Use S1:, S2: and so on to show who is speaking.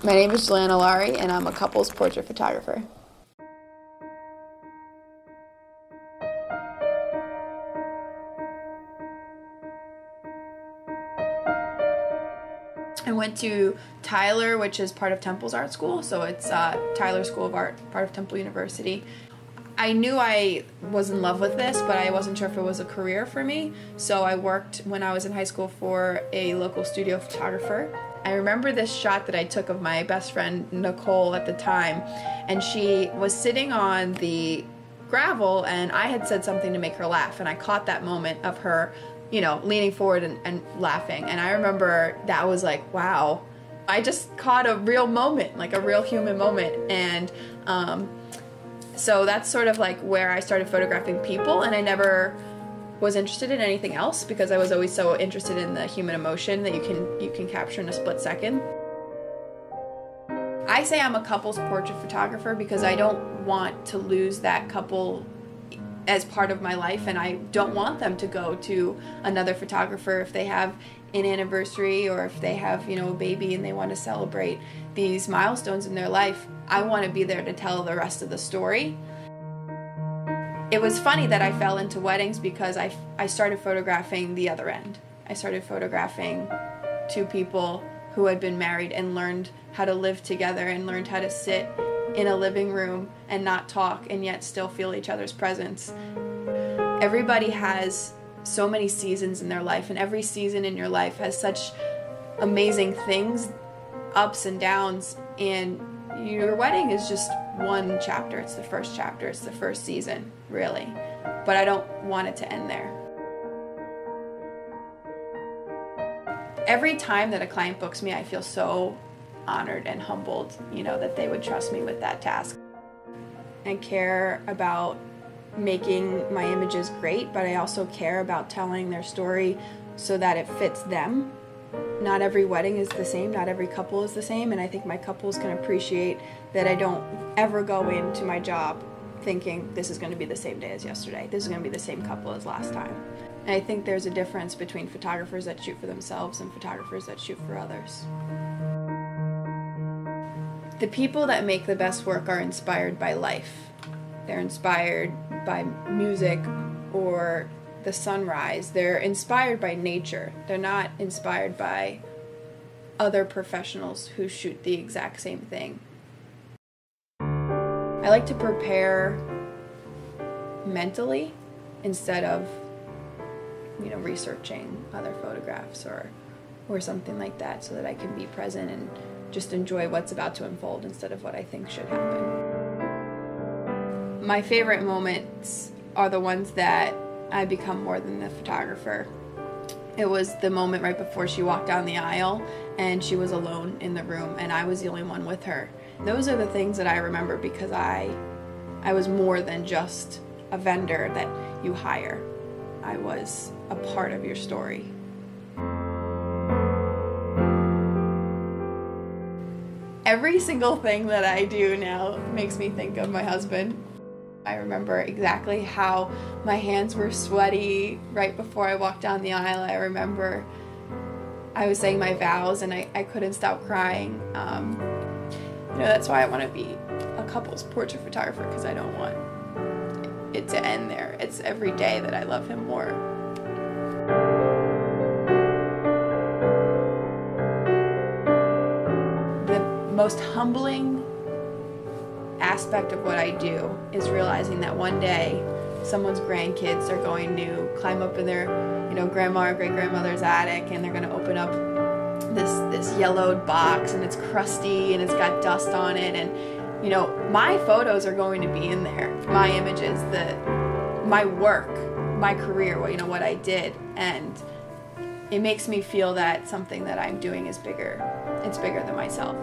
S1: My name is Juliana Laury, and I'm a couples portrait photographer. I went to Tyler, which is part of Temple's art school, so it's Tyler School of Art, part of Temple University. I knew I was in love with this, but I wasn't sure if it was a career for me, so I worked when I was in high school for a local studio photographer. I remember this shot that I took of my best friend Nicole at the time, and she was sitting on the gravel, and I had said something to make her laugh, and I caught that moment of her, you know, leaning forward and laughing. And I remember that was like, wow, I just caught a real moment, like a real human moment. And so that's sort of like where I started photographing people, and I never was interested in anything else because I was always so interested in the human emotion that you can capture in a split second. I say I'm a couples portrait photographer because I don't want to lose that couple as part of my life, and I don't want them to go to another photographer if they have an anniversary or if they have, you know, a baby and they want to celebrate these milestones in their life. I want to be there to tell the rest of the story. It was funny that I fell into weddings because I started photographing the other end. I started photographing two people who had been married and learned how to live together and learned how to sit in a living room and not talk and yet still feel each other's presence. Everybody has so many seasons in their life, and every season in your life has such amazing things, ups and downs, and your wedding is just one chapter. It's the first chapter, it's the first season, really. But I don't want it to end there. Every time that a client books me, I feel so honored and humbled, you know, that they would trust me with that task. I care about making my images great, but I also care about telling their story so that it fits them. Not every wedding is the same, not every couple is the same, and I think my couples can appreciate that I don't ever go into my job thinking this is going to be the same day as yesterday, this is going to be the same couple as last time. And I think there's a difference between photographers that shoot for themselves and photographers that shoot for others. The people that make the best work are inspired by life. They're inspired by music or the sunrise. They're inspired by nature. They're not inspired by other professionals who shoot the exact same thing. I like to prepare mentally instead of, you know, researching other photographs or something like that, so that I can be present and just enjoy what's about to unfold instead of what I think should happen. My favorite moments are the ones that I become more than the photographer. It was the moment right before she walked down the aisle and she was alone in the room and I was the only one with her. Those are the things that I remember because I was more than just a vendor that you hire. I was a part of your story. Every single thing that I do now makes me think of my husband. I remember exactly how my hands were sweaty right before I walked down the aisle. I remember I was saying my vows and I couldn't stop crying. You know, that's why I want to be a couples portrait photographer, because I don't want it to end there. It's every day that I love him more. Most humbling aspect of what I do is realizing that one day someone's grandkids are going to climb up in their, you know, grandma or great-grandmother's attic, and they're going to open up this yellowed box, and it's crusty and it's got dust on it, and, you know, my photos are going to be in there, my images, my work, my career, you know, what I did, and it makes me feel that something that I'm doing is bigger. It's bigger than myself.